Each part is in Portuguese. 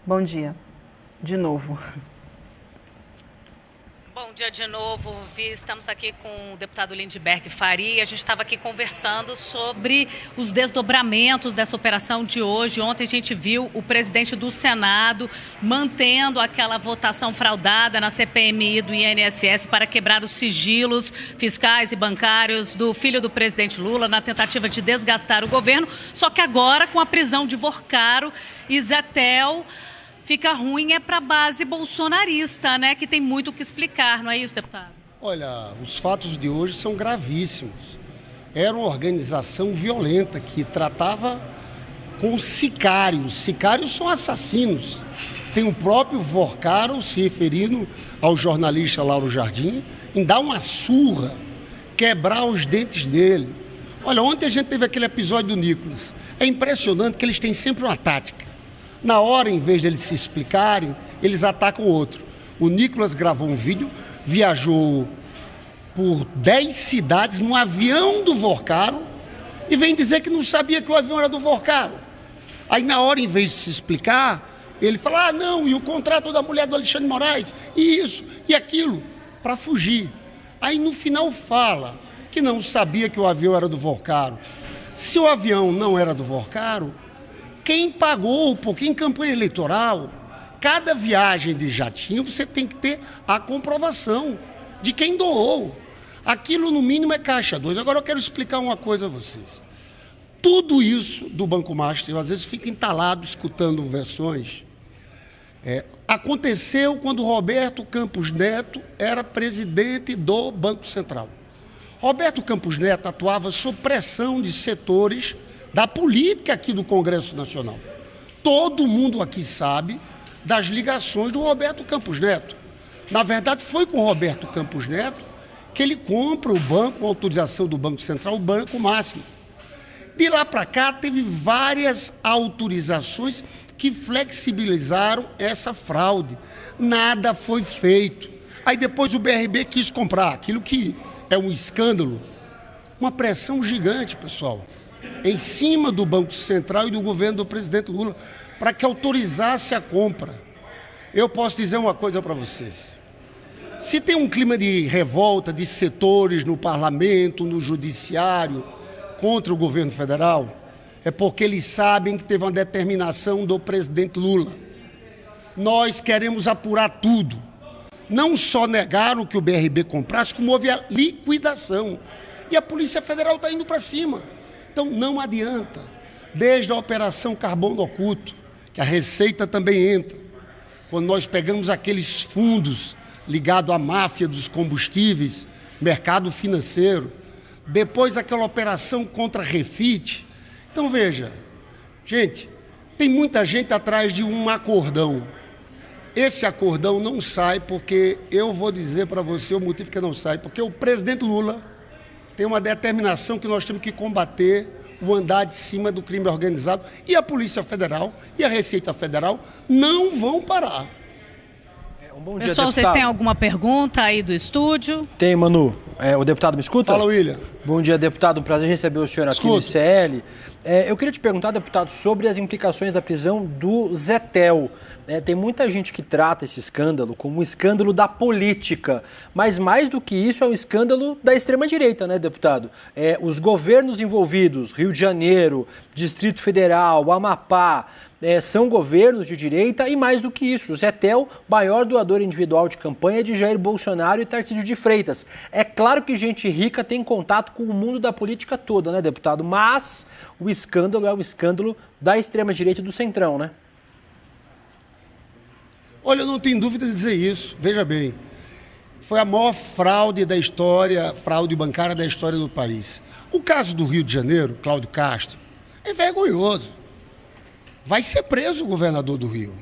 Bom dia, de novo. Bom dia de novo, Vi. Estamos aqui com o deputado Lindbergh Faria. A gente estava aqui conversando sobre os desdobramentos dessa operação de hoje. Ontem a gente viu o presidente do Senado mantendo aquela votação fraudada na CPMI do INSS para quebrar os sigilos fiscais e bancários do filho do presidente Lula na tentativa de desgastar o governo. Só que agora, com a prisão de Vorcaro e Zetel, fica ruim para a base bolsonarista, né? Que tem muito o que explicar, não é isso, deputado? Olha, os fatos de hoje são gravíssimos. Era uma organização violenta que tratava com sicários. Sicários são assassinos. Tem o próprio Vorcaro se referindo ao jornalista Lauro Jardim em dar uma surra, quebrar os dentes dele. Olha, ontem a gente teve aquele episódio do Nicolas. É impressionante que eles têm sempre uma tática. Na hora, em vez de eles se explicarem, eles atacam o outro. O Nicolas gravou um vídeo, viajou por 10 cidades no avião do Vorcaro e vem dizer que não sabia que o avião era do Vorcaro. Aí, na hora, em vez de se explicar, ele fala, ah, não, e o contrato da mulher do Alexandre de Moraes, e isso, e aquilo, para fugir. Aí, no final, fala que não sabia que o avião era do Vorcaro. Se o avião não era do Vorcaro, quem pagou, porque em campanha eleitoral, cada viagem de jatinho, você tem que ter a comprovação de quem doou. Aquilo, no mínimo, é caixa 2. Agora, eu quero explicar uma coisa a vocês. Tudo isso do Banco Master, eu às vezes fico entalado escutando versões. Aconteceu quando Roberto Campos Neto era presidente do Banco Central. Roberto Campos Neto atuava sob pressão de setores da política aqui do Congresso Nacional. Todo mundo aqui sabe das ligações do Roberto Campos Neto. Na verdade, foi com o Roberto Campos Neto que ele compra o banco, com autorização do Banco Central, o Banco Máximo. De lá para cá, teve várias autorizações que flexibilizaram essa fraude. Nada foi feito. Aí depois o BRB quis comprar aquilo que é um escândalo. Uma pressão gigante, pessoal, em cima do Banco Central e do governo do presidente Lula, para que autorizasse a compra. Eu posso dizer uma coisa para vocês. Se tem um clima de revolta de setores no parlamento, no judiciário, contra o governo federal, é porque eles sabem que teve uma determinação do presidente Lula. Nós queremos apurar tudo. Não só negaram que o BRB comprasse, como houve a liquidação. E a Polícia Federal está indo para cima. Então, não adianta. Desde a Operação Carbono Oculto, que a Receita também entra, quando nós pegamos aqueles fundos ligados à máfia dos combustíveis, mercado financeiro, depois aquela operação contra a Refit. Então, veja, gente, tem muita gente atrás de um acordão. Esse acordão não sai porque, eu vou dizer para você o motivo que não sai, porque o presidente Lula tem uma determinação que nós temos que combater o andar de cima do crime organizado, e a Polícia Federal e a Receita Federal não vão parar. Bom dia, pessoal, deputado. Vocês têm alguma pergunta aí do estúdio? Tem, Manu. O deputado me escuta? Fala, William. Bom dia, deputado. Prazer em receber o senhor aqui no ICL. Eu queria te perguntar, deputado, sobre as implicações da prisão do Zetel. Tem muita gente que trata esse escândalo como um escândalo da política, mas mais do que isso é um escândalo da extrema-direita, né, deputado? Os governos envolvidos, Rio de Janeiro, Distrito Federal, Amapá, são governos de direita e mais do que isso, o Zetel, maior doador individual de campanha de Jair Bolsonaro e Tarcísio de Freitas. É claro que gente rica tem contato com o mundo da política toda, né, deputado? Mas o escândalo é o escândalo da extrema-direita e do centrão, né? Olha, eu não tenho dúvida de dizer isso. Veja bem, foi a maior fraude da história, fraude bancária da história do país. O caso do Rio de Janeiro, Cláudio Castro, é vergonhoso. Vai ser preso o governador do Rio.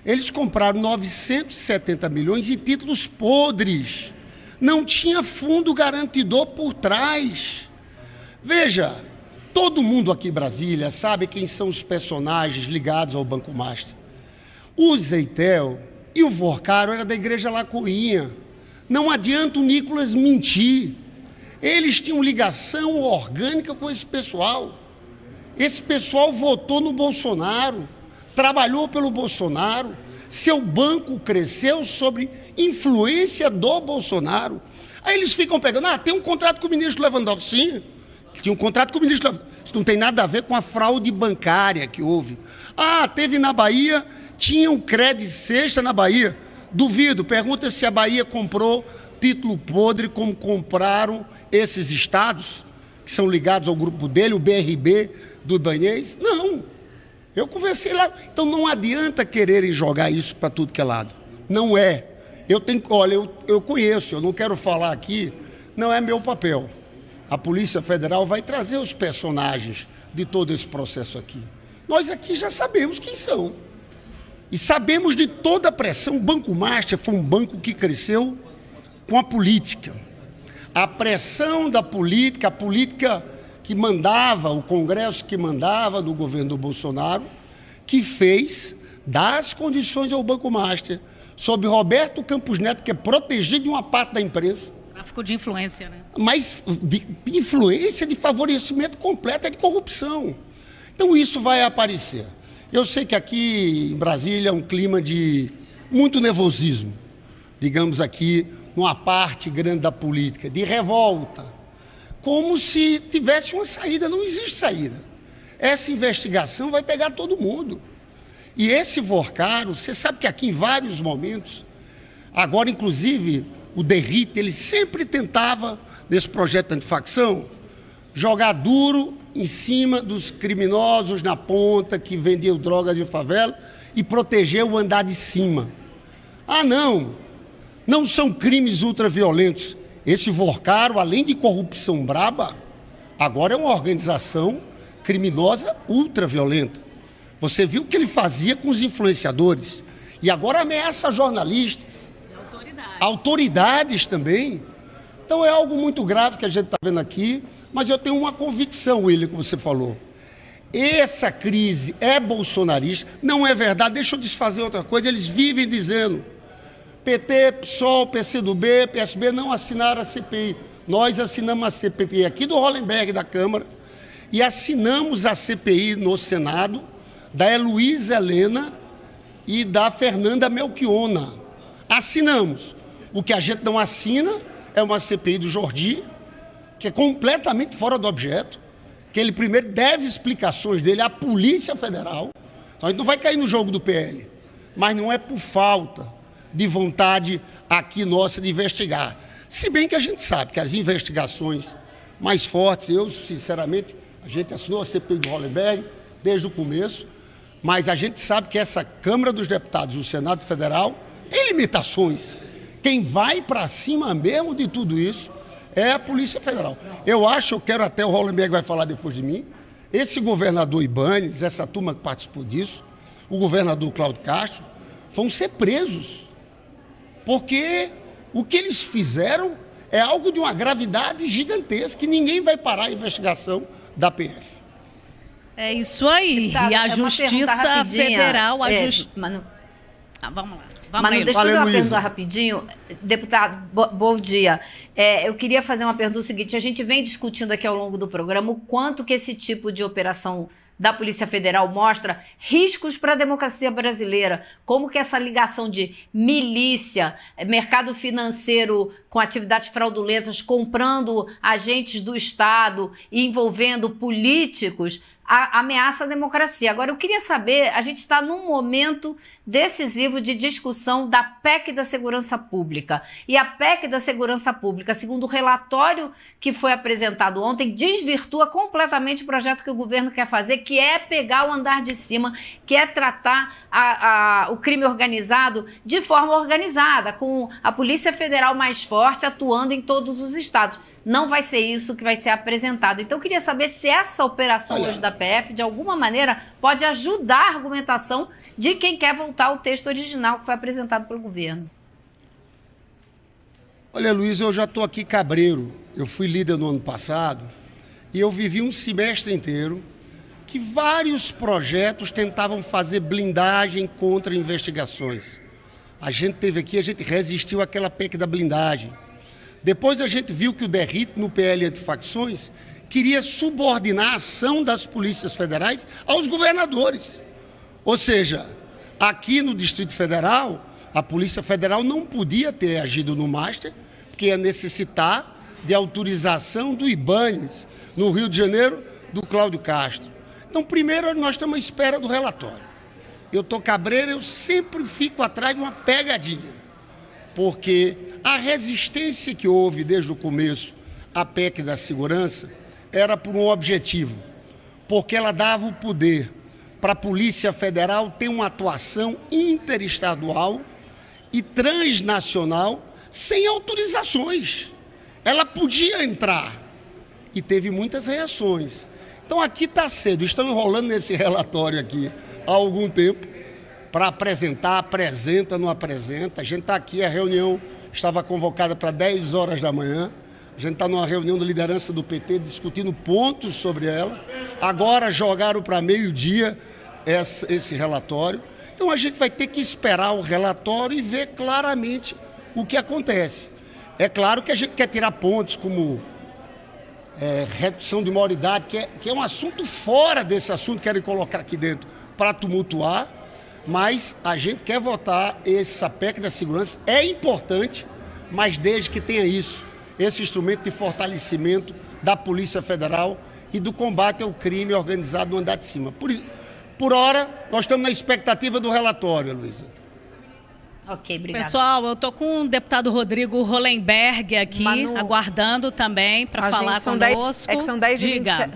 Eles compraram 970 milhões em títulos podres. Não tinha fundo garantidor por trás. Veja, todo mundo aqui em Brasília sabe quem são os personagens ligados ao Banco Master. O Zetel e o Vorcaro eram da Igreja Lacoinha. Não adianta o Nicolas mentir. Eles tinham ligação orgânica com esse pessoal. Esse pessoal votou no Bolsonaro. trabalhou pelo Bolsonaro, seu banco cresceu sob influência do Bolsonaro. Aí eles ficam pegando, tem um contrato com o ministro Lewandowski. Sim, tinha um contrato com o ministro Lewandowski. Isso não tem nada a ver com a fraude bancária que houve. Teve na Bahia, tinha um crédito sexta na Bahia. Duvido, pergunta se a Bahia comprou título podre como compraram esses estados, que são ligados ao grupo dele, o BRB do Ibanez. Não, eu conversei lá. Então não adianta quererem jogar isso para tudo que é lado. Não é. Eu conheço, eu não quero falar aqui, não é meu papel. A Polícia Federal vai trazer os personagens de todo esse processo aqui. Nós aqui já sabemos quem são. E sabemos de toda a pressão. O Banco Master foi um banco que cresceu com a política. A pressão da política, a política que mandava, o Congresso que mandava do governo do Bolsonaro, que fez dar as condições ao Banco Master, sob Roberto Campos Neto, que é protegido de uma parte da imprensa. Tráfico de influência, né? Mas influência de favorecimento completo é de corrupção. Então isso vai aparecer. Eu sei que aqui em Brasília é um clima de muito nervosismo, digamos aqui, numa parte grande da política, de revolta, como se tivesse uma saída. Não existe saída. Essa investigação vai pegar todo mundo. E esse Vorcaro, você sabe que aqui em vários momentos, agora inclusive o Derrite, ele sempre tentava, nesse projeto antifacção, jogar duro em cima dos criminosos na ponta que vendiam drogas de favela e proteger o andar de cima. Não são crimes ultraviolentos. Esse Vorcaro, além de corrupção braba, agora é uma organização criminosa ultraviolenta. Você viu o que ele fazia com os influenciadores. E agora ameaça jornalistas. Autoridades também. Então é algo muito grave que a gente está vendo aqui. Mas eu tenho uma convicção, William, como você falou. Essa crise é bolsonarista. Não é verdade. Deixa eu desfazer outra coisa. Eles vivem dizendo PT, PSOL, PCdoB, PSB não assinaram a CPI. Nós assinamos a CPI aqui do Hollenberg da Câmara e assinamos a CPI no Senado da Heloísa Helena e da Fernanda Melchiona. Assinamos. O que a gente não assina é uma CPI do Jordi, que é completamente fora do objeto, que ele primeiro deve explicações dele à Polícia Federal. Então a gente não vai cair no jogo do PL, mas não é por falta de vontade aqui nossa de investigar. Se bem que a gente sabe que as investigações mais fortes, eu sinceramente, a gente assinou a CPI do Hollenberg desde o começo, mas a gente sabe que essa Câmara dos Deputados e o Senado Federal tem limitações. Quem vai para cima mesmo de tudo isso é a Polícia Federal. Eu quero até, o Hollenberg vai falar depois de mim, esse governador Ibanez, essa turma que participou disso, o governador Cláudio Castro, vão ser presos. Porque o que eles fizeram é algo de uma gravidade gigantesca, que ninguém vai parar a investigação da PF. É isso aí. E a Justiça Federal... Vamos lá. Manu, deixa eu fazer uma pergunta rapidinho. Deputado, bom dia. Eu queria fazer uma pergunta seguinte. A gente vem discutindo aqui ao longo do programa o quanto que esse tipo de operação da Polícia Federal mostra riscos para a democracia brasileira, como que essa ligação de milícia, mercado financeiro com atividades fraudulentas, comprando agentes do Estado e envolvendo políticos, ameaça a democracia. Agora, eu queria saber, a gente está num momento decisivo de discussão da PEC da Segurança Pública. E a PEC da Segurança Pública, segundo o relatório que foi apresentado ontem, desvirtua completamente o projeto que o governo quer fazer, que é pegar o andar de cima, que é tratar o crime organizado de forma organizada, com a Polícia Federal mais forte atuando em todos os estados. Não vai ser isso que vai ser apresentado. Então, eu queria saber se essa operação hoje da PF, de alguma maneira, pode ajudar a argumentação de quem quer voltar ao texto original que foi apresentado pelo governo. Olha, Luiz, eu já estou aqui cabreiro. Eu fui líder no ano passado e eu vivi um semestre inteiro que vários projetos tentavam fazer blindagem contra investigações. A gente teve aqui, a gente resistiu àquela PEC da blindagem. Depois a gente viu que o Derrite, no PL Antifacções, queria subordinar a ação das polícias federais aos governadores. Ou seja, aqui no Distrito Federal, a Polícia Federal não podia ter agido no Master, porque ia necessitar de autorização do Ibanes, no Rio de Janeiro, do Cláudio Castro. Então, primeiro, nós estamos à espera do relatório. Eu estou cabreiro, eu sempre fico atrás de uma pegadinha, porque a resistência que houve desde o começo à PEC da segurança era por um objetivo, porque ela dava o poder para a Polícia Federal ter uma atuação interestadual e transnacional sem autorizações. Ela podia entrar e teve muitas reações. Então aqui está cedo, estamos enrolando nesse relatório aqui há algum tempo para apresentar, apresenta, não apresenta. A gente está aqui, a reunião estava convocada para 10 horas da manhã. A gente está numa reunião de liderança do PT discutindo pontos sobre ela. Agora jogaram para meio-dia esse relatório. Então a gente vai ter que esperar o relatório e ver claramente o que acontece. É claro que a gente quer tirar pontos como redução de maioridade, que é um assunto fora desse assunto, querem colocar aqui dentro para tumultuar, mas a gente quer votar essa PEC da segurança. É importante, mas desde que tenha isso, esse instrumento de fortalecimento da Polícia Federal e do combate ao crime organizado no andar de cima. Por hora, nós estamos na expectativa do relatório, Luísa. Ok, obrigada. Pessoal, eu estou com o deputado Rodrigo Hollenberg aqui, aguardando também para falar conosco. São 10h27.